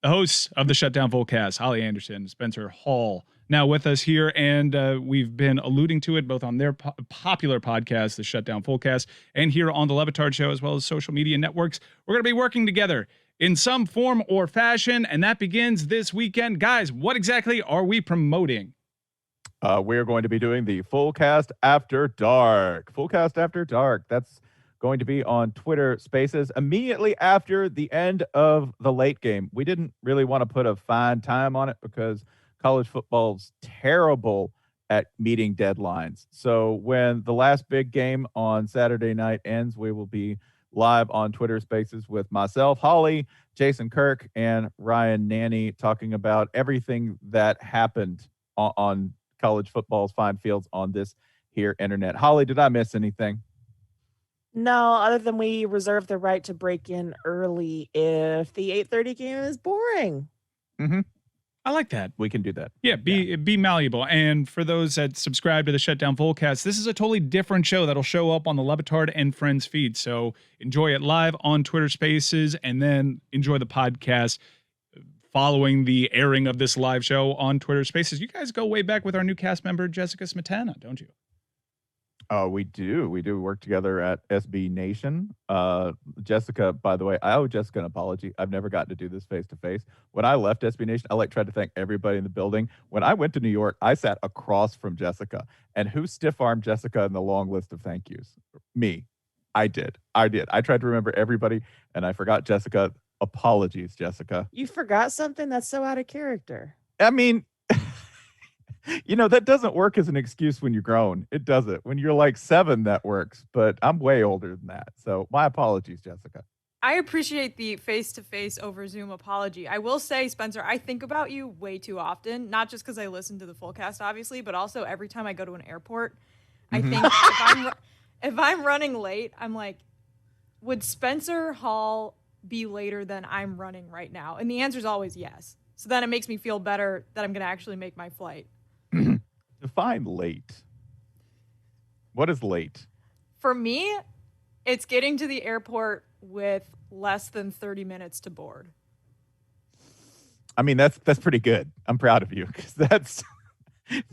the hosts of the Shutdown Fullcast, Holly Anderson, Spencer Hall, now with us here. And we've been alluding to it both on their popular podcast, the Shutdown Fullcast, and here on the Batard Show, as well as social media networks. We're going to be working together in some form or fashion, and that begins this weekend. Guys, what exactly are we promoting? We're going to be doing the Fullcast After Dark. Fullcast After Dark. That's going to be on Twitter Spaces immediately after the end of the late game. We didn't really want to put a fine time on it because college football's terrible at meeting deadlines. So when the last big game on Saturday night ends, we will be live on Twitter Spaces with myself, Holly, Jason Kirk, and Ryan Nanny talking about everything that happened on college football's fine fields on this here internet. Holly, did I miss anything? No, other than we reserve the right to break in early if the 8:30 game is boring. Mm-hmm. I like that. We can do that. Yeah, be malleable. And for those that subscribe to the Shutdown Fullcast, this is a totally different show that'll show up on the Batard and Friends feed. So enjoy it live on Twitter Spaces and then enjoy the podcast following the airing of this live show on Twitter Spaces. You guys go way back with our new cast member, Jessica Smetana, don't you? Oh, we do. We do work together at SB Nation. Jessica, by the way, I owe Jessica an apology. I've never gotten to do this face-to-face. When I left SB Nation, I tried to thank everybody in the building. When I went to New York, I sat across from Jessica. And who stiff-armed Jessica in the long list of thank yous? Me. I did. I tried to remember everybody, and I forgot Jessica. Apologies, Jessica. You forgot something? That's so out of character. I mean, that doesn't work as an excuse when you're grown. It doesn't. When you're like 7, that works. But I'm way older than that. So my apologies, Jessica. I appreciate the face-to-face over Zoom apology. I will say, Spencer, I think about you way too often, not just because I listen to the Fullcast, obviously, but also every time I go to an airport. I think if I'm running late, I'm like, would Spencer Hall be later than I'm running right now? And the answer is always yes. So then it makes me feel better that I'm going to actually make my flight. Define late. What is late? For me, it's getting to the airport with less than 30 minutes to board. I mean, that's pretty good. I'm proud of you because that's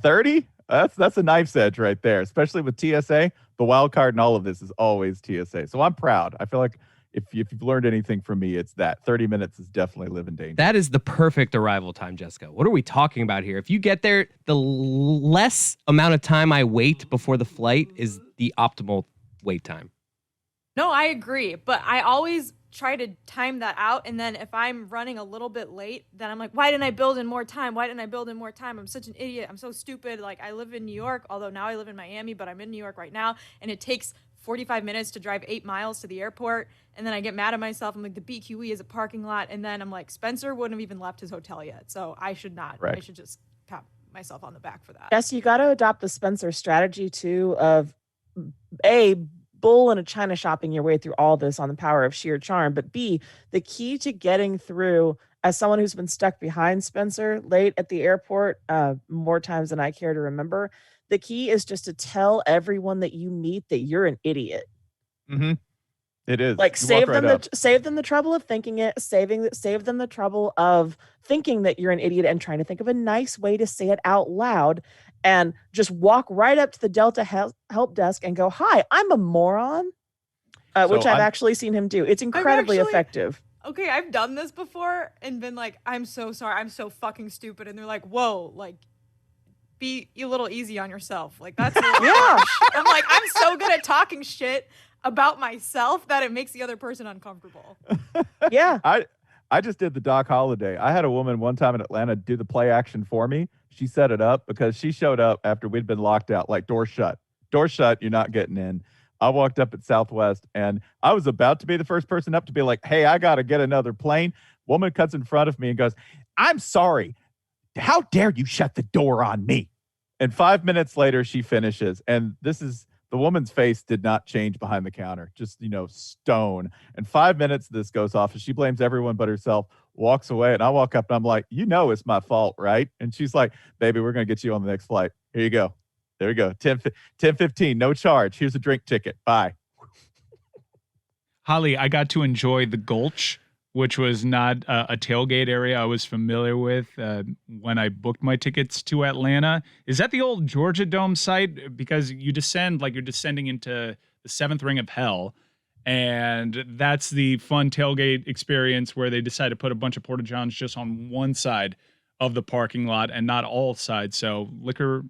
30. That's a knife's edge right there, especially with TSA. The wild card in all of this is always TSA. So I'm proud. I feel like if you've learned anything from me, it's that 30 minutes is definitely living danger. That is the perfect arrival time, Jessica. What are we talking about here? If you get there, the less amount of time I wait before the flight is the optimal wait time. No, I agree. But I always try to time that out. And then if I'm running a little bit late, then I'm like, why didn't I build in more time? I'm such an idiot. I'm so stupid. Like, I live in New York, although now I live in Miami, but I'm in New York right now. And it takes 45 minutes to drive 8 miles to the airport. And then I get mad at myself. I'm like, the BQE is a parking lot. And then I'm like, Spencer wouldn't have even left his hotel yet. So I should not. Right. I should just pat myself on the back for that. Yes, you got to adopt the Spencer strategy, too, of A, bull in a china shopping your way through all this on the power of sheer charm. But B, the key to getting through, as someone who's been stuck behind Spencer late at the airport more times than I care to remember, the key is just to tell everyone that you meet that you're an idiot. Mm-hmm. It is. Like, save them the trouble of thinking it, save them the trouble of thinking that you're an idiot and trying to think of a nice way to say it out loud, and just walk right up to the Delta help desk and go, "Hi, I'm a moron," which I've actually seen him do. It's incredibly effective. Okay, I've done this before and been like, "I'm so sorry, I'm so fucking stupid," and they're like, "Whoa, like, be a little easy on yourself." Like, that's yeah. I'm like, I'm so good at talking shit about myself that it makes the other person uncomfortable. Yeah. I just did the Doc Holliday. I had a woman one time in Atlanta do the play action for me. She set it up because she showed up after we'd been locked out, like, door shut, you're not getting in. I walked up at Southwest and I was about to be the first person up to be like, "Hey, I got to get another plane." Woman cuts in front of me and goes, "I'm sorry. How dare you shut the door on me?" And 5 minutes later, she finishes. And the woman's face did not change behind the counter, just, stone. And 5 minutes, this goes off and she blames everyone but herself, walks away. And I walk up and I'm like, "It's my fault, right?" And she's like, "Baby, we're going to get you on the next flight. Here you go. There we go. 10:15, no charge. Here's a drink ticket. Bye." Holly, I got to enjoy the Gulch which was not a tailgate area I was familiar with when I booked my tickets to Atlanta. Is that the old Georgia Dome site? Because you descend like you're descending into the seventh ring of hell. And that's the fun tailgate experience where they decide to put a bunch of Porta Johns just on one side of the parking lot and not all sides. So liquor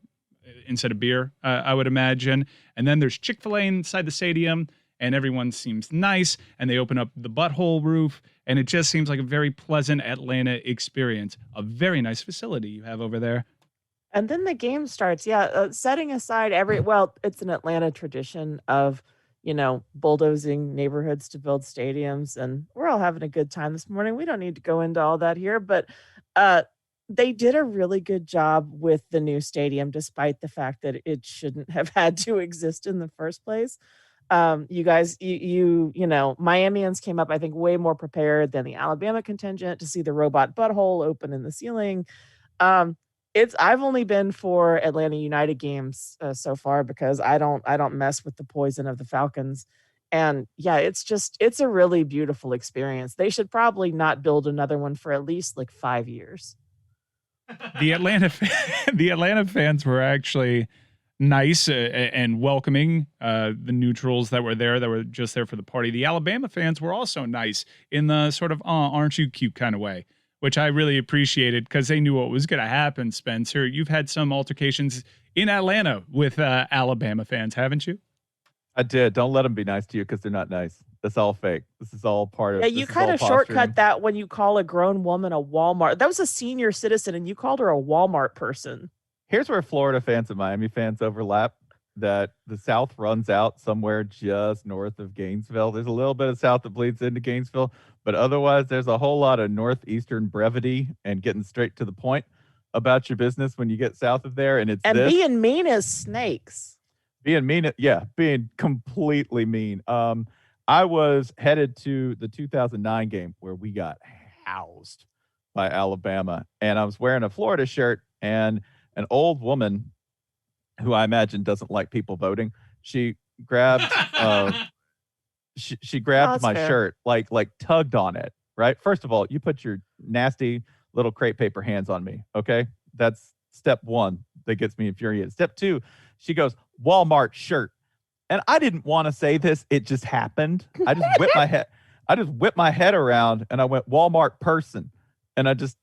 instead of beer, I would imagine. And then there's Chick-fil-A inside the stadium, and everyone seems nice, and they open up the butthole roof, and it just seems like a very pleasant Atlanta experience. A very nice facility you have over there. And then the game starts. Yeah, setting aside it's an Atlanta tradition of, bulldozing neighborhoods to build stadiums, and we're all having a good time this morning. We don't need to go into all that here, but they did a really good job with the new stadium, despite the fact that it shouldn't have had to exist in the first place. You guys, Miamians came up, I think, way more prepared than the Alabama contingent to see the robot butthole open in the ceiling. I've only been for Atlanta United games so far because I don't mess with the poison of the Falcons. And yeah, it's a really beautiful experience. They should probably not build another one for at least like 5 years. The Atlanta fans were actually nice and welcoming. The neutrals that were just there for the party. The Alabama fans were also nice in the sort of aren't you cute kind of way, which I really appreciated because they knew what was going to happen. Spencer, you've had some altercations in Atlanta with Alabama fans, haven't you? I did. Don't let them be nice to you because they're not nice. That's all fake. This is all part of. Yeah, you kind of shortcut that when you call a grown woman a Walmart. That was a senior citizen, and you called her a Walmart person. Here's where Florida fans and Miami fans overlap. That the South runs out somewhere just north of Gainesville. There's a little bit of South that bleeds into Gainesville, but otherwise there's a whole lot of northeastern brevity and getting straight to the point about your business when you get south of there. And being mean as snakes. Being completely mean. I was headed to the 2009 game where we got housed by Alabama, and I was wearing a Florida shirt, and an old woman who I imagine doesn't like people voting, she grabbed she grabbed my shirt, like tugged on it, right? First of all, you put your nasty little crepe paper hands on me, okay? That's step one that gets me infuriated. Step two, she goes, Walmart shirt. And I didn't want to say this. It just happened. I just whipped my head around and I went Walmart person. And I just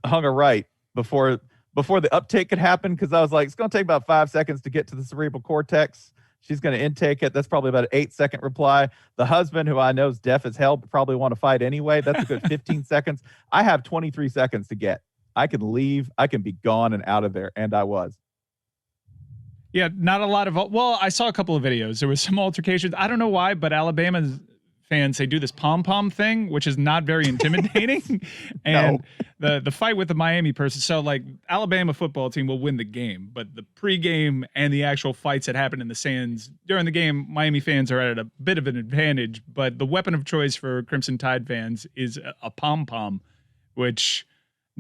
hung a right before the uptake could happen. Cause I was like, it's going to take about 5 seconds to get to the cerebral cortex. She's going to intake it. That's probably about an 8-second reply. The husband, who I know is deaf as hell, but probably want to fight anyway. That's a good 15 seconds. I have 23 seconds to get. I can leave. I can be gone and out of there. And I was. Yeah, not a lot of. Well, I saw a couple of videos. There was some altercations. I don't know why, but Alabama fans, they do this pom-pom thing, which is not very intimidating. And the fight with the Miami person. So, like, Alabama football team will win the game, but the pregame and the actual fights that happen in the stands during the game, Miami fans are at a bit of an advantage. But the weapon of choice for Crimson Tide fans is a pom-pom, which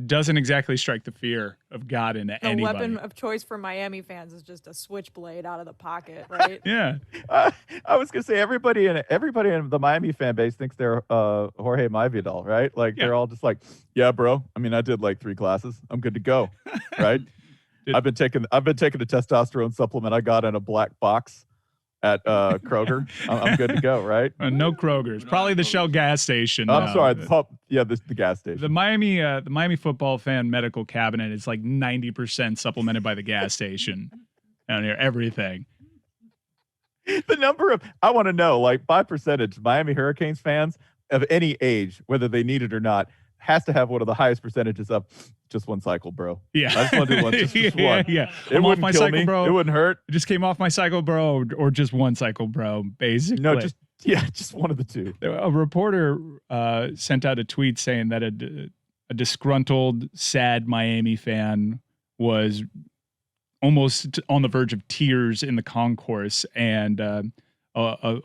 doesn't exactly strike the fear of God into anybody. The weapon of choice for Miami fans is just a switchblade out of the pocket, right? Yeah. I was gonna say everybody in the Miami fan base thinks they're Jorge Masvidal, right? Like they're all just like, yeah, bro. I mean, I did like 3 classes. I'm good to go, right? I've been taking a testosterone supplement I got in a black box at Kroger. I'm good to go, right? No Kroger's. Probably the Shell gas station. I'm sorry. The gas station. The Miami football fan medical cabinet is like 90% supplemented by the gas station. Down here, everything. The number of, I want to know, like by percentage, Miami Hurricanes fans of any age, whether they need it or not, has to have one of the highest percentages of just one cycle, bro. Yeah. I just want to do one. Just one. Yeah. It wouldn't kill me. Bro. It wouldn't hurt. It just came off my cycle, bro, or just one cycle, bro, basically. No, just one of the two. A reporter sent out a tweet saying that a disgruntled, sad Miami fan was almost on the verge of tears in the concourse, and a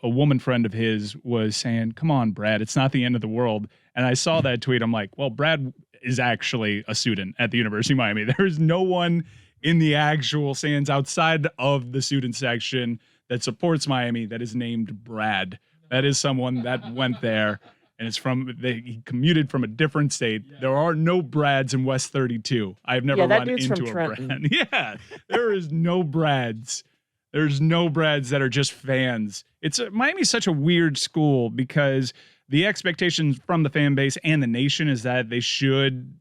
woman friend of his was saying, "Come on, Brad, it's not the end of the world." And I saw that tweet. I'm like, well, Brad is actually a student at the University of Miami. There's no one in the actual stands outside of the student section that supports Miami that is named Brad. That is someone that went there and he commuted from a different state. Yeah. There are no Brads in West 32. I've never run into a Brad. Yeah, there is no Brads. There's no Brads that are just fans. Miami's such a weird school because the expectations from the fan base and the nation is that they should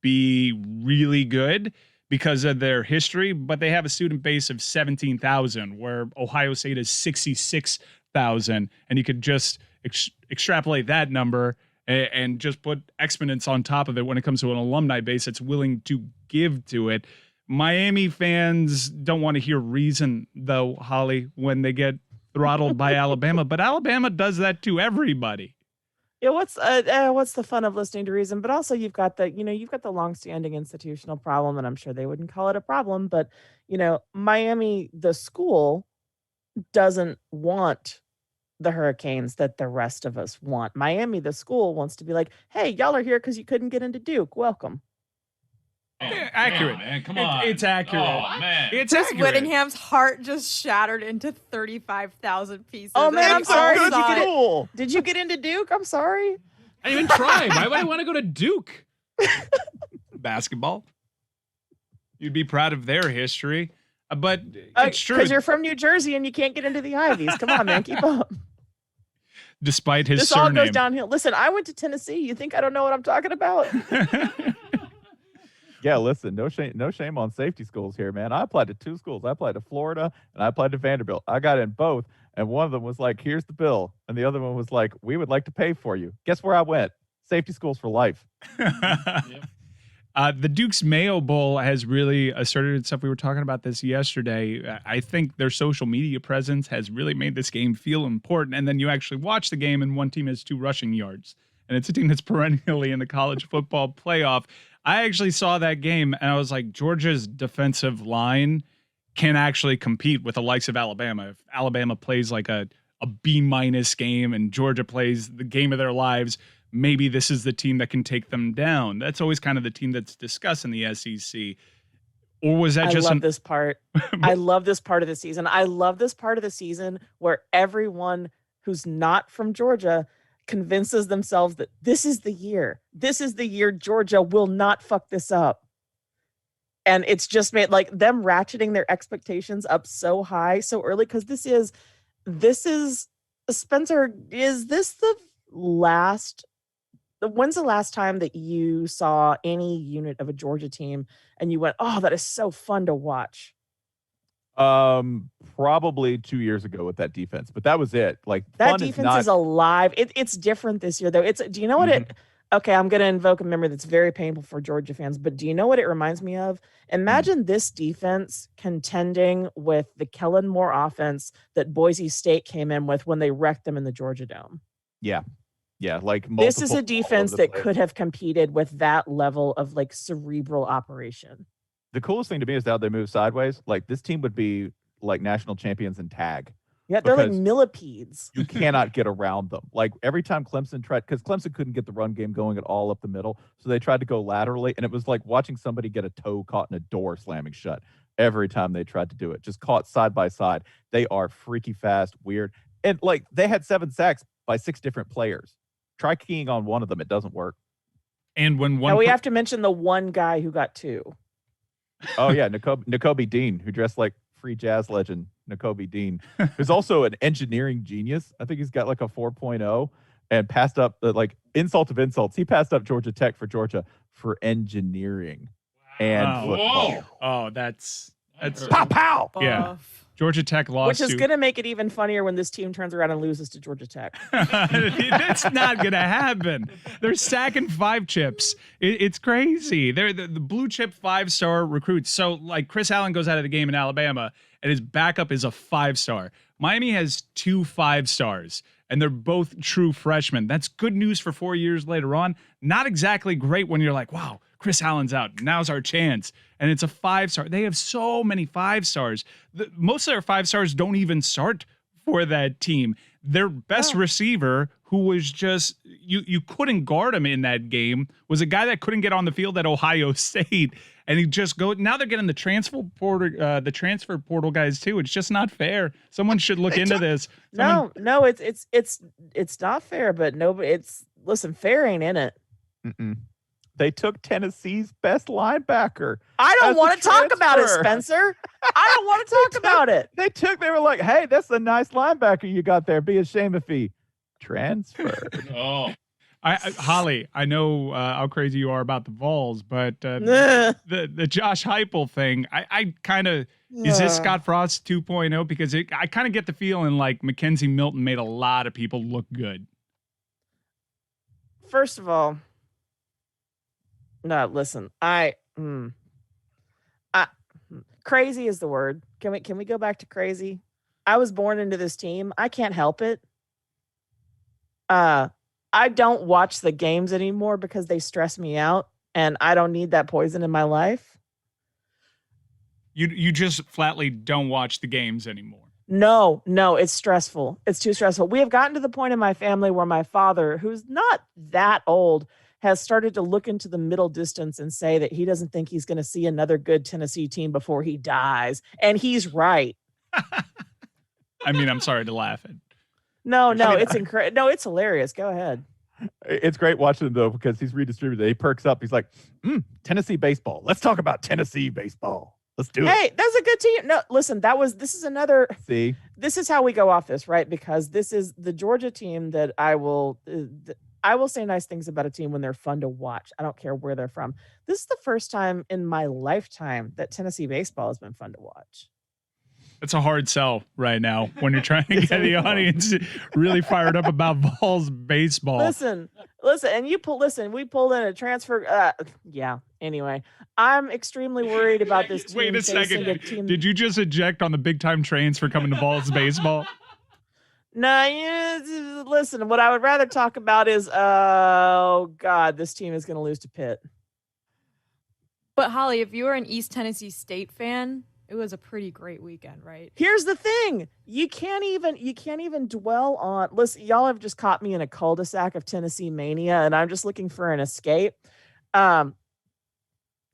be really good because of their history, but they have a student base of 17,000, where Ohio State is 66,000, and you could just extrapolate that number and just put exponents on top of it when it comes to an alumni base that's willing to give to it. Miami fans don't want to hear reason, though, Holly, when they get throttled by Alabama, but Alabama does that to everybody. Yeah, what's the fun of listening to reason? But also you've got the longstanding institutional problem, and I'm sure they wouldn't call it a problem, but Miami, the school, doesn't want the Hurricanes that the rest of us want. Miami, the school, wants to be like, hey, y'all are here because you couldn't get into Duke. Welcome. Accurate, man. Come on. It's accurate. Oh, man. It's just accurate. Whittingham's heart just shattered into 35,000 pieces. Oh man, I'm sorry. Cool. Did you get into Duke? I'm sorry. I didn't even try. Why would I want to go to Duke? Basketball. You'd be proud of their history, but it's true. Because you're from New Jersey and you can't get into the Ivies. Come on, man, keep up. Despite his this surname. all goes downhill. Listen, I went to Tennessee. You think I don't know what I'm talking about? Yeah, listen, no shame on safety schools here, man. I applied to 2 schools. I applied to Florida and I applied to Vanderbilt. I got in both, and one of them was like, here's the bill. And the other one was like, we would like to pay for you. Guess where I went? Safety schools for life. The Duke's Mayo Bowl has really asserted itself. We were talking about this yesterday. I think their social media presence has really made this game feel important. And then you actually watch the game and one team has 2 rushing yards. And it's a team that's perennially in the college football playoff. I actually saw that game and I was like, Georgia's defensive line can actually compete with the likes of Alabama. If Alabama plays like a B- game and Georgia plays the game of their lives, maybe this is the team that can take them down. That's always kind of the team that's discussed in the SEC. Or was that just this part? I love this part of the season. I love this part of the season where everyone who's not from Georgia convinces themselves that this is the year. This is the year Georgia will not fuck this up. And it's just made like them ratcheting their expectations up so high so early, because this is Spencer, is this when's the last time that you saw any unit of a Georgia team and you went, oh, that is so fun to watch? Probably 2 years ago with that defense, but that was it. Like that defense is alive. It's different this year though. Do you know what it? Okay, I'm going to invoke a memory that's very painful for Georgia fans, but do you know what it reminds me of? Imagine this defense contending with the Kellen Moore offense that Boise State came in with when they wrecked them in the Georgia Dome. Yeah, like this is a defense that could have competed with that level of like cerebral operation. The coolest thing to me is how they move sideways. Like this team would be like national champions in tag. Yeah, they're like millipedes. You cannot get around them. Like every time Clemson tried, because Clemson couldn't get the run game going at all up the middle, so they tried to go laterally, and it was like watching somebody get a toe caught in a door slamming shut every time they tried to do it. Just caught side by side. They are freaky fast, weird, and like they had 7 sacks by 6 different players. Try keying on one of them; it doesn't work. And when one, now we have to mention the one guy who got 2. Oh yeah, N'Kobe Dean, who dressed like free jazz legend N'Kobe Dean, who's also an engineering genius. I think he's got like a 4.0 and passed up like insult of insults. He passed up Georgia Tech for Georgia for engineering and football. Whoa. Oh, that's pow pow. Yeah. Georgia Tech lost, which is going to make it even funnier when this team turns around and loses to Georgia Tech. That's not going to happen. They're stacking 5 chips. It's crazy. They're the blue chip 5-star recruits. So like Chris Allen goes out of the game in Alabama and his backup is a 5-star. Miami has 2 5-stars and they're both true freshmen. That's good news for 4 years later on. Not exactly great when you're like, wow, Chris Allen's out. Now's our chance. And it's a 5-star. They have so many 5-stars. Most of their 5-stars don't even start for that team. their best receiver, who was just you couldn't guard him in that game, was a guy that couldn't get on the field at Ohio State, and he just go. Now they're getting the transfer portal guys too. It's just not fair. Someone should look into this. No, it's not fair. But nobody. Listen, fair ain't in it. Mm-mm. They took Tennessee's best linebacker. I don't want to talk about it, Spencer. I don't want to talk about it. They were like, hey, that's a nice linebacker you got there. Be a shame if he transferred. Oh, Holly, I know how crazy you are about the Vols, but the Josh Heupel thing, I kind of, is this Scott Frost 2.0? Because I kind of get the feeling like Mackenzie Milton made a lot of people look good. First of all, no, listen, crazy is the word. Can we go back to crazy? I was born into this team. I can't help it. I don't watch the games anymore because they stress me out, and I don't need that poison in my life. You just flatly don't watch the games anymore. No, it's stressful. It's too stressful. We have gotten to the point in my family where my father, who's not that old, has started to look into the middle distance and say that he doesn't think he's going to see another good Tennessee team before he dies. And he's right. I mean, I'm sorry to laugh at. No, it's incredible. No, it's hilarious. Go ahead. It's great watching him, though, because he's redistributed. He perks up. He's like, Tennessee baseball. Let's talk about Tennessee baseball. Let's do it. Hey, that's a good team. No, listen, this is another. See? This is how we go off this, right? Because this is the Georgia team that I will say nice things about a team when they're fun to watch. I don't care where they're from. This is the first time in my lifetime that Tennessee baseball has been fun to watch. It's a hard sell right now when you're trying to get the audience really fired up about Vols baseball. Listen, and we pulled in a transfer. Anyway, I'm extremely worried about this team. Wait a second. Did you just eject on the big time trains for coming to Vols baseball? No, listen, what I would rather talk about is, oh God, this team is going to lose to Pitt. But Holly, if you were an East Tennessee State fan, it was a pretty great weekend, right? Here's the thing. You can't even dwell on, listen, y'all have just caught me in a cul-de-sac of Tennessee mania, and I'm just looking for an escape.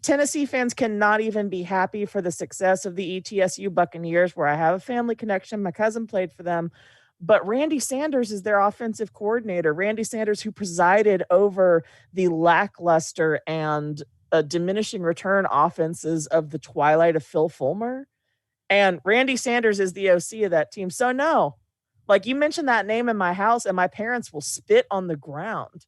Tennessee fans cannot even be happy for the success of the ETSU Buccaneers, where I have a family connection. My cousin played for them. But Randy Sanders is their offensive coordinator. Randy Sanders, who presided over the lackluster and diminishing return offenses of the twilight of Phil Fulmer. And Randy Sanders is the OC of that team. So no, like you mentioned that name in my house and my parents will spit on the ground.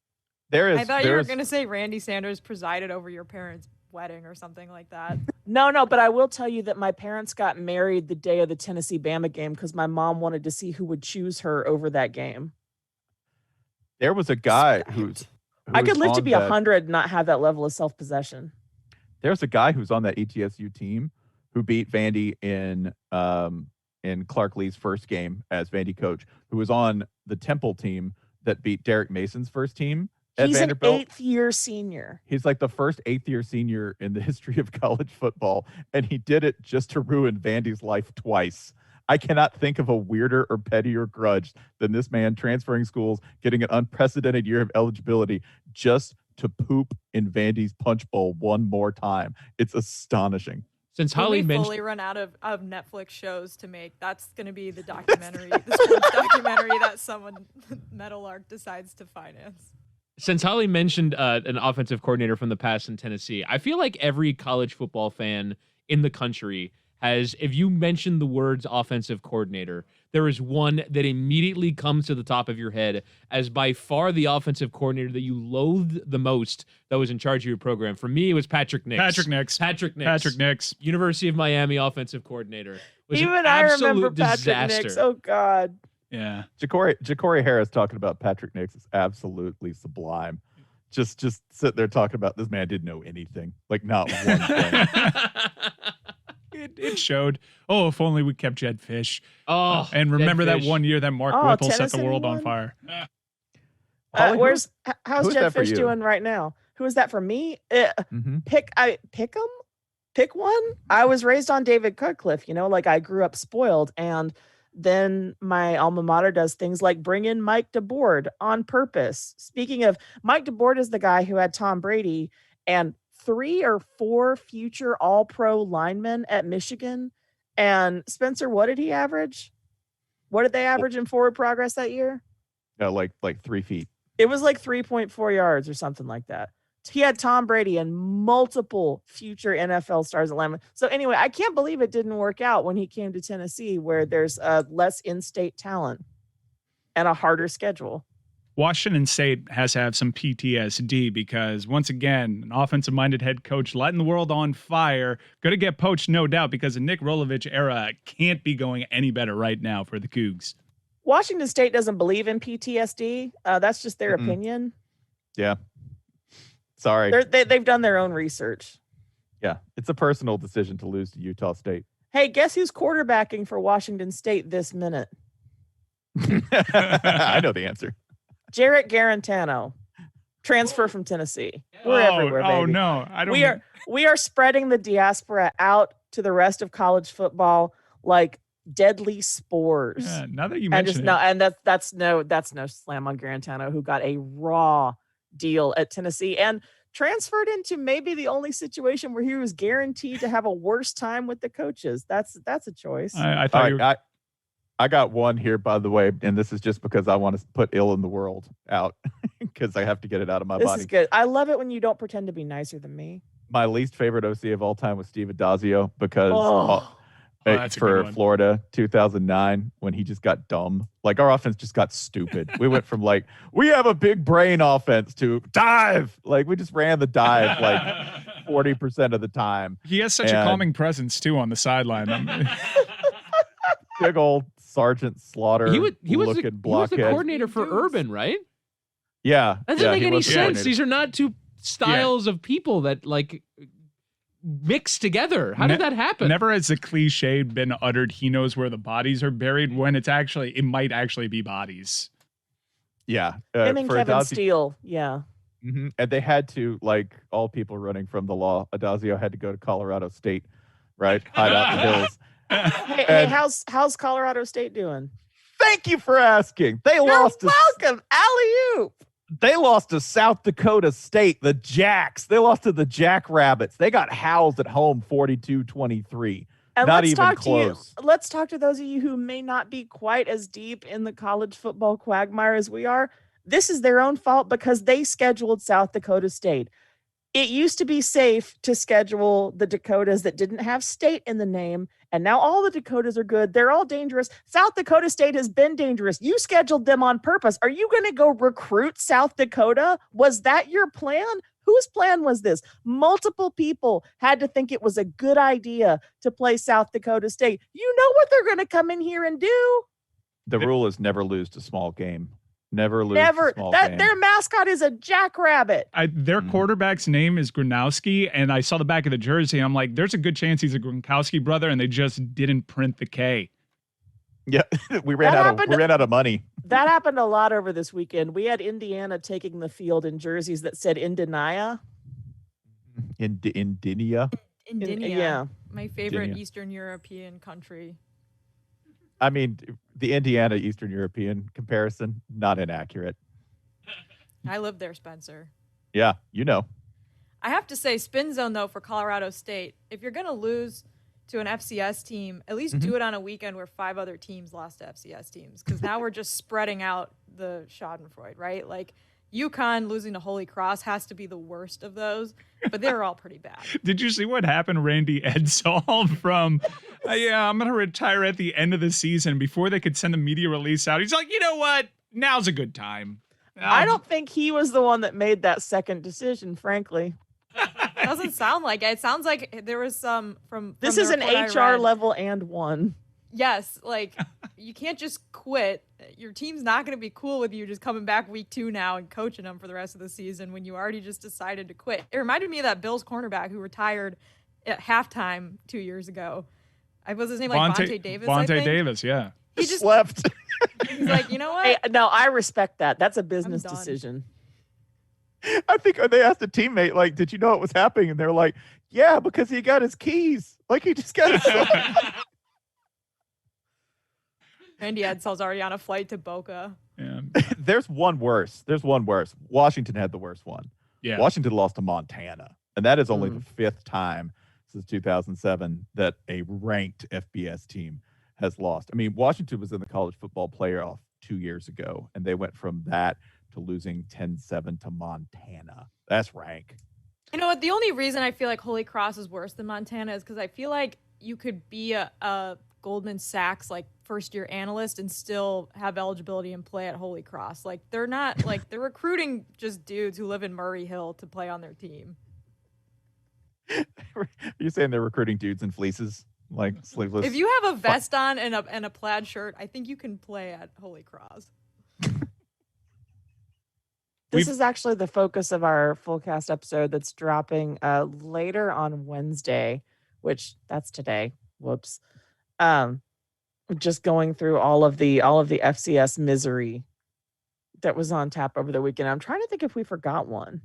I thought you were going to say Randy Sanders presided over your parents' wedding or something like that. No, but I will tell you that my parents got married the day of the Tennessee-Bama game because my mom wanted to see who would choose her over that game. There was a guy who's I could live to be 100 and not have that level of self-possession. There's a guy who's on that ETSU team who beat Vandy in Clark Lee's first game as Vandy coach, who was on the Temple team that beat Derek Mason's first team at He's Vanderbilt. An eighth-year senior. He's like the first eighth-year senior in the history of college football, and he did it just to ruin Vandy's life twice. I cannot think of a weirder or pettier grudge than this man transferring schools, getting an unprecedented year of eligibility just to poop in Vandy's punch bowl one more time. It's astonishing. Since Holly mentioned, fully run out of Netflix shows to make, that's going to be the documentary, the sports documentary that someone, Meadowlark, decides to finance. Since Holly mentioned an offensive coordinator from the past in Tennessee, I feel like every college football fan in the country has, if you mention the words offensive coordinator, there is one that immediately comes to the top of your head as by far the offensive coordinator that you loathed the most that was in charge of your program. For me, it was Patrick Nix. Patrick Nix. University of Miami offensive coordinator. Was Even an I absolute remember Patrick disaster. Nix. Oh, God. Yeah. Ja'Cory Harris talking about Patrick Nix is absolutely sublime. Just sit there talking about this man didn't know anything. Like not one thing. It showed. Oh, if only we kept Jed Fish. Oh, and remember Jed that Fish. one year that Mark Whipple set the Tennyson world on won? fire. Holly, How's who's Jed that for Fish you? doing right now? Who is that for me? Mhm. Pick him? Pick one? I was raised on David Cutcliffe, like I grew up spoiled, and then my alma mater does things like bring in Mike DeBoard on purpose. Speaking of, Mike DeBoard is the guy who had Tom Brady and 3 or 4 future all-pro linemen at Michigan. And Spencer, what did he average? What did they average in forward progress that year? Like 3 feet. It was like 3.4 yards or something like that. He had Tom Brady and multiple future NFL stars at linemen. So anyway, I can't believe it didn't work out when he came to Tennessee, where there's less in-state talent and a harder schedule. Washington State has to have some PTSD because, once again, an offensive-minded head coach lighting the world on fire. Going to get poached, no doubt, because the Nick Rolovich era can't be going any better right now for the Cougs. Washington State doesn't believe in PTSD. That's just their opinion. Yeah. Sorry. They've done their own research. Yeah. It's a personal decision to lose to Utah State. Hey, guess who's quarterbacking for Washington State this minute? I know the answer. Jarrett Garantano, transfer from Tennessee. We're everywhere, baby. Oh no, I don't. We are spreading the diaspora out to the rest of college football like deadly spores. Yeah, now that you mention that's no slam on Garantano, who got a raw deal at Tennessee and transferred into maybe the only situation where he was guaranteed to have a worse time with the coaches. That's a choice. I thought I got one here, by the way, and this is just because I want to put ill in the world out because I have to get it out of my body. This is good. I love it when you don't pretend to be nicer than me. My least favorite OC of all time was Steve Adazio because that's a for good one. Florida 2009 when he just got dumb. Like our offense just got stupid. We went from like, we have a big brain offense to dive. Like we just ran the dive like 40% of the time. He has such a calming presence too on the sideline. Big old Sergeant Slaughter. He was the blockhead. coordinator for Urban, right? Yeah. That doesn't make any sense. Coordinator. These are not two styles of people that like mix together. How did that happen? Never has the cliche been uttered, he knows where the bodies are buried, when it might actually be bodies. Yeah. Him and Kevin Steele. Yeah. Mm-hmm. And they had to, like all people running from the law, Adazio had to go to Colorado State, right? Hide out in the hills. Hey, how's Colorado State doing? Thank you for asking. You're welcome. Alley-oop. They lost to South Dakota State, the Jacks. They lost to the Jackrabbits. They got housed at home 42-23. And not even close. Let's talk to those of you who may not be quite as deep in the college football quagmire as we are. This is their own fault because they scheduled South Dakota State. It used to be safe to schedule the Dakotas that didn't have state in the name, and now all the Dakotas are good. They're all dangerous. South Dakota State has been dangerous. You scheduled them on purpose. Are you going to go recruit South Dakota? Was that your plan? Whose plan was this? Multiple people had to think it was a good idea to play South Dakota State. You know what they're going to come in here and do? The rule is never lose to small game. Never lose. Never. Their mascot is a jackrabbit. Their quarterback's name is Gronkowski, and I saw the back of the jersey. I'm like, there's a good chance he's a Gronkowski brother, and they just didn't print the K. Yeah, we ran out of money. That happened a lot over this weekend. We had Indiana taking the field in jerseys that said Indiana. Indinia. Yeah, my favorite Indiana. Eastern European country. I mean, the Indiana Eastern European comparison, not inaccurate. I live there, Spencer. Yeah, you know. I have to say, spin zone, though, for Colorado State, if you're going to lose to an FCS team, at least do it on a weekend where 5 other teams lost to FCS teams, because now we're just spreading out the schadenfreude, right? Like, UConn losing to Holy Cross has to be the worst of those, but they're all pretty bad. Did you see what happened, Randy Edsall, from, I'm going to retire at the end of the season before they could send the media release out? He's like, you know what? Now's a good time. I don't think he was the one that made that second decision, frankly. Doesn't sound like it. It sounds like there was some from This the is an report I HR read. level and one. Yes, like you can't just quit. Your team's not going to be cool with you just coming back week 2 now and coaching them for the rest of the season when you already just decided to quit. It reminded me of that Bills cornerback who retired at halftime 2 years ago. Was his name like Vontae Davis? I think? Davis, yeah. He just left. He's like, you know what? Hey, no, I respect that. That's a business decision. I think they asked a teammate, like, did you know what was happening? And they're like, yeah, because he got his keys. Like, he just got his Randy Edsall's already on a flight to Boca. Yeah. There's one worse. Washington had the worst one. Yeah. Washington lost to Montana, and that is only the fifth time since 2007 that a ranked FBS team has lost. I mean, Washington was in the college football playoff 2 years ago, and they went from that to losing 10-7 to Montana. That's rank. You know what? The only reason I feel like Holy Cross is worse than Montana is because I feel like you could be a Goldman Sachs like first year analyst and still have eligibility and play at Holy Cross. Like they're not like they're recruiting just dudes who live in Murray Hill to play on their team. Are you saying they're recruiting dudes in fleeces, like sleeveless? If you have a vest on and a plaid shirt, I think you can play at Holy Cross. This is actually the focus of our full cast episode that's dropping later on Wednesday, which that's today. Whoops. Just going through all of the FCS misery that was on tap over the weekend. I'm trying to think if we forgot one.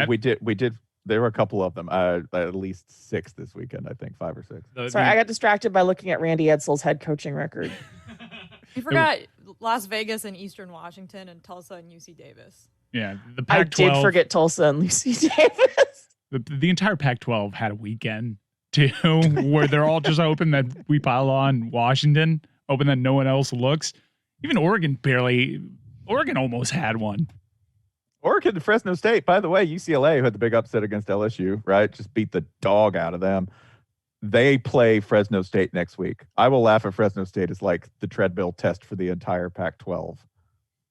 We did. There were a couple of them. At least 6 this weekend, I think 5 or 6. Sorry, I got distracted by looking at Randy Edsall's head coaching record. You forgot Las Vegas and Eastern Washington and Tulsa and UC Davis. Yeah, the I Pac-12. did forget Tulsa and UC Davis. The entire Pac-12 had a weekend too, where they're all just open that we pile on Washington, open that no one else looks. Even Oregon almost had one. Oregon to Fresno State. By the way, UCLA, who had the big upset against LSU, right? Just beat the dog out of them. They play Fresno State next week. I will laugh at Fresno State as like the treadmill test for the entire Pac-12.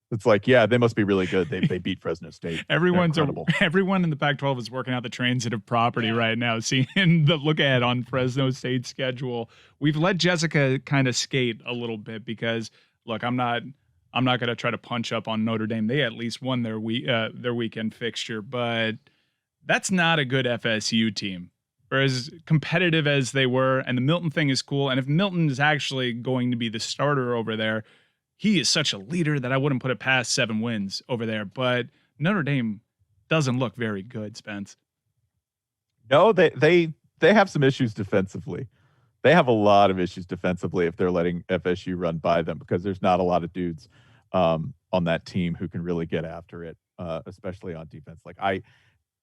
It's like, yeah, they must be really good. They beat Fresno State. Everyone in the Pac-12 is working out the transitive property right now, seeing the look ahead on Fresno State's schedule. We've let Jessica kind of skate a little bit because, look, I'm not going to try to punch up on Notre Dame. They at least won their weekend fixture, but that's not a good FSU team. Or as competitive as they were, and the Milton thing is cool. And if Milton is actually going to be the starter over there, he is such a leader that I wouldn't put it past 7 wins over there. But Notre Dame doesn't look very good, Spence. No, they have some issues defensively. They have a lot of issues defensively if they're letting FSU run by them because there's not a lot of dudes on that team who can really get after it, especially on defense. Like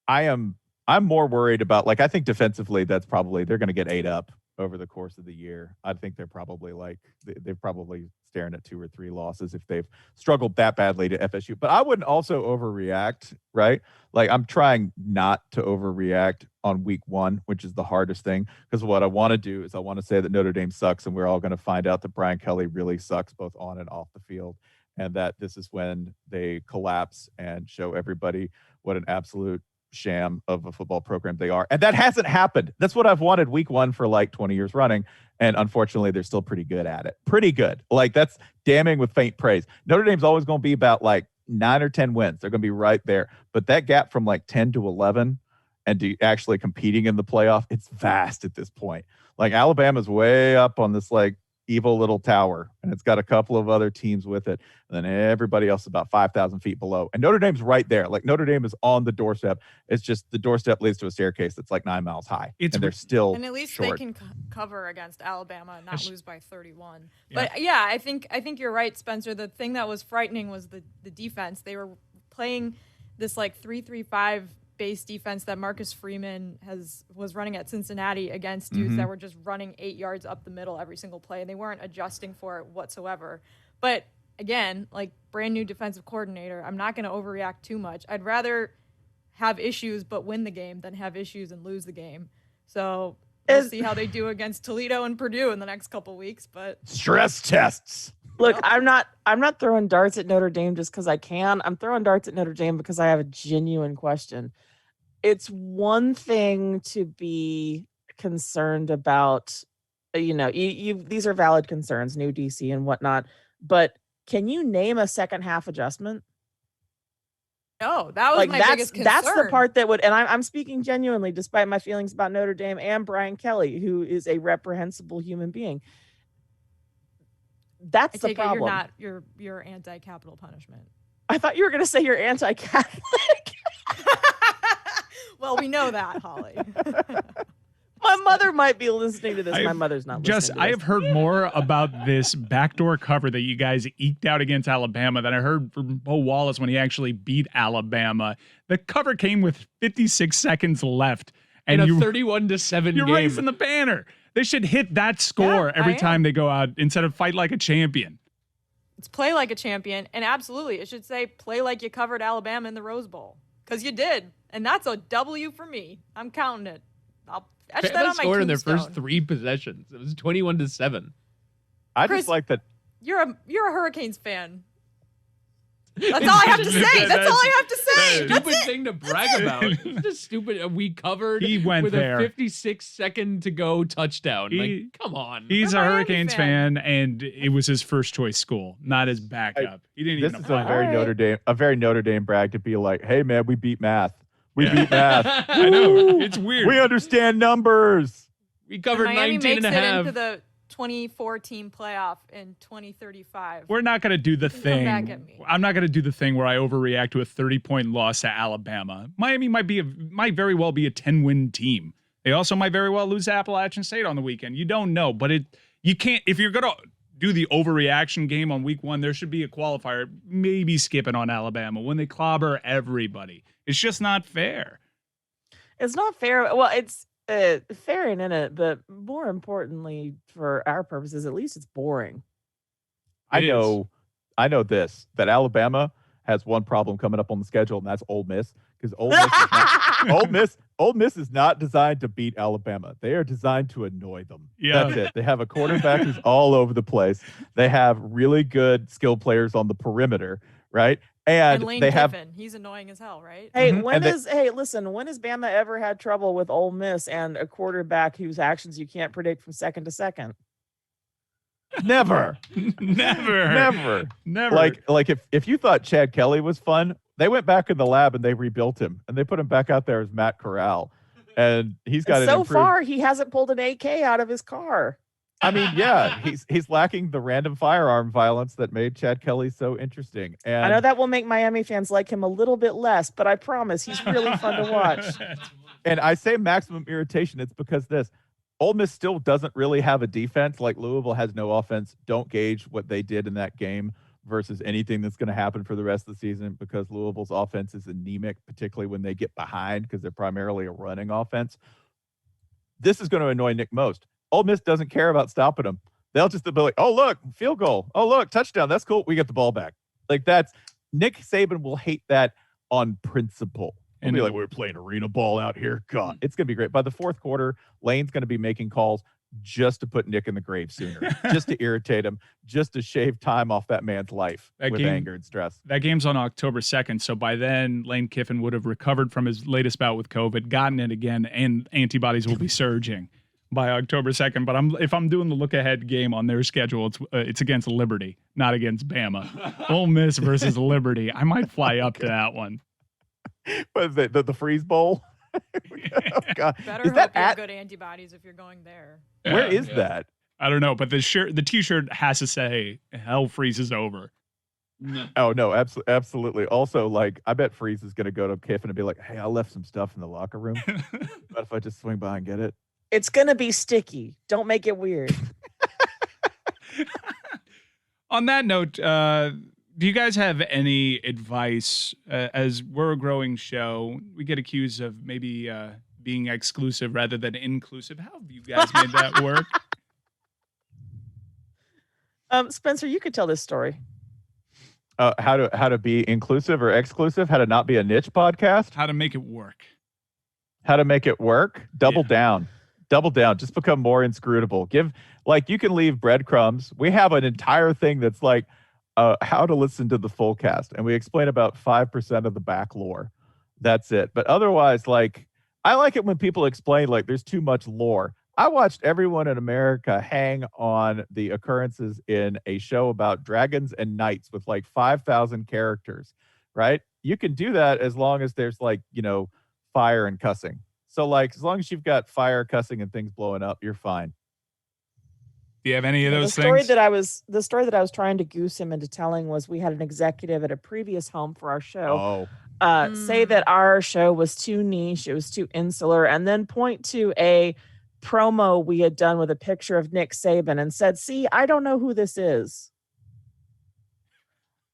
I'm more worried about, like, I think defensively, they're going to get 8 up over the course of the year. I think they're probably they're probably staring at 2 or 3 losses if they've struggled that badly to FSU. But I wouldn't also overreact, right? Like, I'm trying not to overreact on week 1, which is the hardest thing. Because what I want to do is I want to say that Notre Dame sucks, and we're all going to find out that Brian Kelly really sucks both on and off the field. And that this is when they collapse and show everybody what an absolute sham of a football program they are. And that hasn't happened. That's what I've wanted week 1 for like 20 years running. And unfortunately, they're still pretty good at it. Pretty good. Like, that's damning with faint praise. Notre Dame's always going to be about like 9 or 10 wins. They're going to be right there. But that gap from like 10 to 11 and to actually competing in the playoff, it's vast at this point. Like, Alabama's way up on this like evil little tower, and it's got a couple of other teams with it, and then everybody else is about 5,000 feet below, and Notre Dame's right there. Like, Notre Dame is on the doorstep. It's just the doorstep leads to a staircase that's like 9 miles high, and they're still and at least short. They can cover against Alabama and not lose by 31. Yeah. But yeah, I think you're right, Spencer. The thing that was frightening was the defense. They were playing this like 3-3-5 base defense that Marcus Freeman was running at Cincinnati against dudes that were just running 8 yards up the middle every single play, and they weren't adjusting for it whatsoever. But again, like, brand new defensive coordinator, I'm not going to overreact too much. I'd rather have issues but win the game than have issues and lose the game. So we'll see how they do against Toledo and Purdue in the next couple weeks. But Stress tests. Look, I'm not throwing darts at Notre Dame just because I can. I'm throwing darts at Notre Dame because I have a genuine question. It's one thing to be concerned about, these are valid concerns, new DC and whatnot, but can you name a second half adjustment? No, that was my biggest concern. That's the part that would, and I'm speaking genuinely, despite my feelings about Notre Dame and Brian Kelly, who is a reprehensible human being. That's the problem. You're anti-capital punishment. I thought you were going to say you're anti-Catholic. Well, we know that, Holly. My mother might be listening to this. My mother's not listening Just, to this. I have heard more about this backdoor cover that you guys eked out against Alabama than I heard from Bo Wallace when he actually beat Alabama. The cover came with 56 seconds left. And in a 31-7 you're game. raising the banner. They should hit that score every time they go out instead of fight like a champion. It's play like a champion, and absolutely, it should say play like you covered Alabama in the Rose Bowl, because you did, and that's a W for me. I'm counting it. I'll etch that on my scored in their tombstone. first 3 possessions. It was 21-7. I Chris, just like that. You're a Hurricanes fan. That's all I have to say. That's all I have to say. That's Stupid it. thing to brag about. It's just stupid. We covered He went with there. a 56-second to go touchdown. He- come on. He's I'm a a Miami Hurricanes fan, and it was his first choice school, not his backup. He didn't This even is apply. a very Alright. Notre Dame brag to be like, hey man, we beat math. We beat math. I know. It's weird. We understand numbers. We covered Miami 19 makes and a it half. into the 2014 playoff in 2035. We're not going to do the Come back thing. at me. I'm not going to do the thing where I overreact to a 30-point loss to Alabama. Miami might very well be a 10-win team. They also might very well lose to Appalachian State on the weekend. You don't know, but you can't. If you're going to do the overreaction game on week 1, there should be a qualifier. Maybe skipping on Alabama when they clobber everybody. It's just not fair. It's not fair. Well, it's fair in it, but more importantly, for our purposes, at least it's boring. I It is. know this, that Alabama has one problem coming up on the schedule, and that's Ole Miss. Because Ole Miss is not designed to beat Alabama. They are designed to annoy them. Yeah. That's it. They have a quarterback who's all over the place. They have really good skill players on the perimeter, right? And And Lane they have Kiffin, he's annoying as hell, right? Hey, Mhm. when And they- has Bama ever had trouble with Ole Miss and a quarterback whose actions you can't predict from second to second? never, Never. never. Like if you thought Chad Kelly was fun, they went back in the lab and they rebuilt him and they put him back out there as Matt Corral, and he's got And it so improved. far, he hasn't pulled an AK out of his car. I mean, yeah, he's lacking the random firearm violence that made Chad Kelly so interesting. And I know that will make Miami fans like him a little bit less, but I promise he's really fun to watch. And I say maximum irritation, it's because Ole Miss still doesn't really have a defense. Like Louisville has no offense. Don't gauge what they did in that game versus anything that's going to happen for the rest of the season, because Louisville's offense is anemic, particularly when they get behind, because they're primarily a running offense. This is going to annoy Nick most. Ole Miss doesn't care about stopping them. They'll just be like, oh, look, field goal. Oh, look, touchdown. That's cool. We get the ball back. Like Nick Saban will hate that on principle. He'll And- be like, we're playing arena ball out here. God, it's going to be great. By the fourth quarter, Lane's going to be making calls just to put Nick in the grave sooner, just to irritate him, just to shave time off that man's life That with game- anger and stress. That game's on October 2nd, so by then Lane Kiffin would have recovered from his latest bout with COVID, gotten it again, and antibodies will be surging by October 2nd. But if I'm doing the look-ahead game on their schedule, it's against Liberty, not against Bama. Ole Miss versus Liberty. I might fly up to that one. What is it? The Freeze Bowl? Oh, God. Better Is hope that you have at? good antibodies if you're going there. Where is Yeah. that? I don't know, but the T-shirt has to say "Hell freezes over." Oh no, absolutely. Also, like, I bet Freeze is going to go to Kiffin and be like, "Hey, I left some stuff in the locker room. What if I just swing by and get it?" It's going to be sticky. Don't make it weird. On that note, do you guys have any advice? As we're a growing show, we get accused of maybe being exclusive rather than inclusive. How have you guys made that work? Spencer, you could tell this story. How to be inclusive or exclusive? How to not be a niche podcast? How to make it work? How to make it work? Double down. Just become more inscrutable. You can leave breadcrumbs. We have an entire thing that's like how to listen to the full cast, and we explain about 5% of the back lore. That's it. But otherwise, like, I like it when people explain like there's too much lore. I watched everyone in America hang on the occurrences in a show about dragons and knights with like 5,000 characters, right? You can do that as long as there's like, fire and cussing. So like, as long as you've got fire, cussing, and things blowing up, you're fine. Do you have any of The those story things? that I was trying to goose him into telling was we had an executive at a previous home for our show say that our show was too niche, it was too insular, and then point to a promo we had done with a picture of Nick Saban and said, see, I don't know who this is.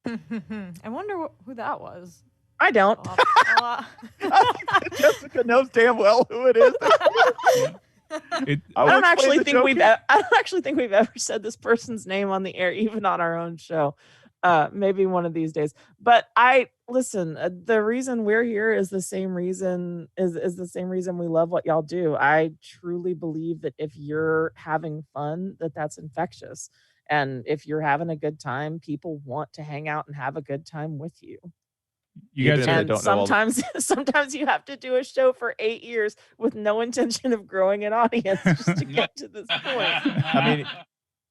I wonder who that was. I don't. Jessica knows damn well who it is. I don't actually think we've ever said this person's name on the air, even on our own show. Maybe one of these days. But the reason we're here is the same reason is the same reason we love what y'all do. I truly believe that if you're having fun, that's infectious. And if you're having a good time, people want to hang out and have a good time with you. You guys and sometimes you have to do a show for 8 years with no intention of growing an audience just to get to this point. I mean,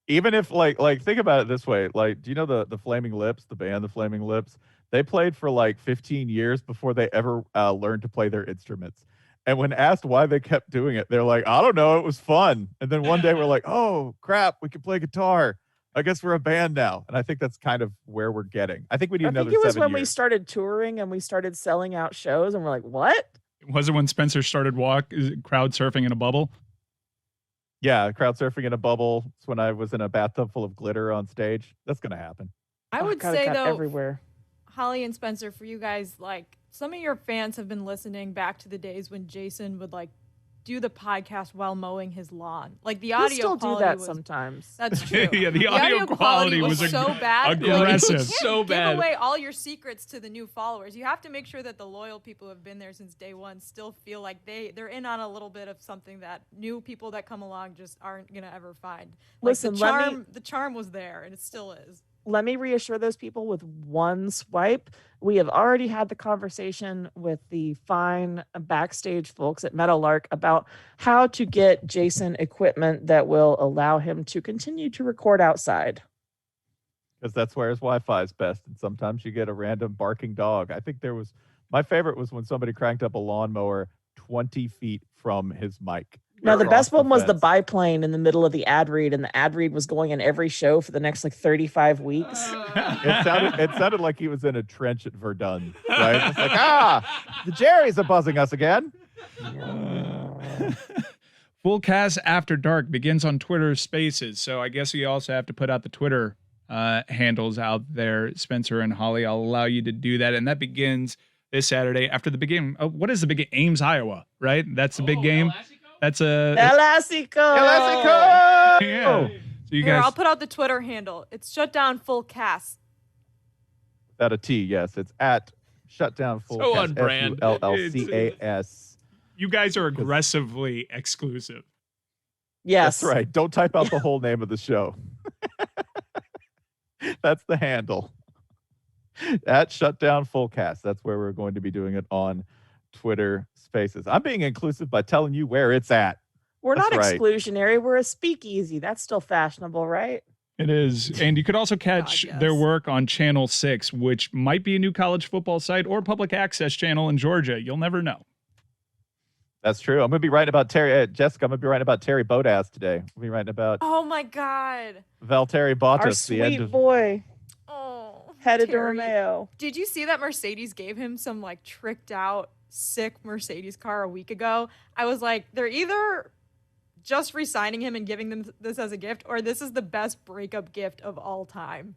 even if like think about it this way, like, do you know the Flaming Lips, the band, the Flaming Lips? They played for like 15 years before they ever learned to play their instruments. And when asked why they kept doing it, they're like, I don't know, it was fun. And then one day we're like, oh crap, we can play guitar. I guess we're a band now. And I think that's kind of where we're getting. I think we need another 7 years. I think it was when we started touring and we started selling out shows and we're like, what? Was it when Spencer started crowd surfing in a bubble? Yeah, crowd surfing in a bubble. It's when I was in a bathtub full of glitter on stage. That's going to happen. I would say, though, everywhere. Holly and Spencer, for you guys, like, some of your fans have been listening back to the days when Jason would, like, do the podcast while mowing his lawn. Like, the audio still quality do that was, sometimes. That's true. Yeah, the audio quality was so bad. aggressive. You can't so bad. give away all your secrets to the new followers. You have to make sure that the loyal people who have been there since day one still feel like they're in on a little bit of something that new people that come along just aren't gonna ever find. Like, Listen, the charm was there, and it still is. Let me reassure those people with one swipe. We have already had the conversation with the fine backstage folks at Meadowlark about how to get Jason equipment that will allow him to continue to record outside. Because that's where his Wi-Fi is best. And sometimes you get a random barking dog. I think my favorite was when somebody cranked up a lawnmower 20 feet from his mic. No, the best one was the biplane in the middle of the ad read, and the ad read was going in every show for the next 35 weeks. It sounded like he was in a trench at Verdun, right? It's like, the Jerry's are buzzing us again. Fullcast After Dark begins on Twitter Spaces, so I guess we also have to put out the Twitter handles out there, Spencer and Holly. I'll allow you to do that, and that begins this Saturday after the big game. Oh, what is the big game? Ames, Iowa, right? That's the big game. That's a El Asico. Yeah. So you guys, I'll put out the Twitter handle. It's Shutdown Fullcast. Without a T, yes. It's at Shutdown Fullcast. So on brand. FULLCAS. You guys are aggressively exclusive. Yes. That's right. Don't type out the whole name of the show. That's the handle. At Shutdown Fullcast. That's where we're going to be doing it on Twitter Spaces. I'm being inclusive by telling you where it's at. We're not exclusionary. We're a speakeasy. That's still fashionable, right? It is. And you could also catch their work on Channel 6, which might be a new college football site or public access channel in Georgia. You'll never know. That's true. I'm going to be writing about Terry. Jessica, I'm going to be writing about Terry Bodas today. We'll be writing about Oh, my God. Valtteri Bottas. Our sweet boy. Oh, headed Terry. to Romeo. Did you see that Mercedes gave him some, like, tricked out, sick Mercedes car a week ago? I was like, they're either just re-signing him and giving them this as a gift, or this is the best breakup gift of all time.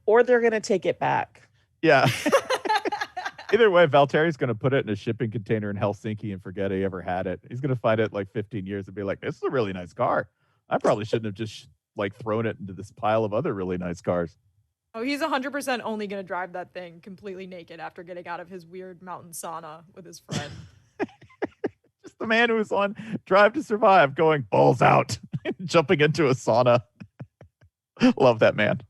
Or they're going to take it back. Yeah. Either way, Valtteri's going to put it in a shipping container in Helsinki and forget he ever had it. He's going to find it like 15 years and be like, this is a really nice car. I probably shouldn't have just like thrown it into this pile of other really nice cars. Oh, he's 100% only going to drive that thing completely naked after getting out of his weird mountain sauna with his friend. Just the man who was on Drive to Survive going balls out, jumping into a sauna. Love that man.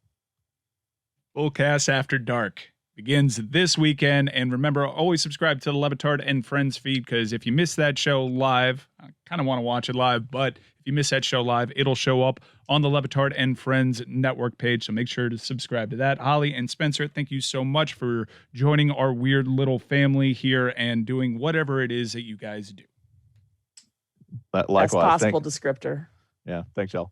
Fullcast After Dark begins this weekend. And remember, always subscribe to the Batard and Friends feed, because if you miss that show live, I kind of want to watch it live, but if you miss that show live, it'll show up on the Batard and Friends network page. So make sure to subscribe to that. Holly and Spencer, thank you so much for joining our weird little family here and doing whatever it is that you guys do. Likewise. Best possible descriptor. Yeah. Thanks, y'all.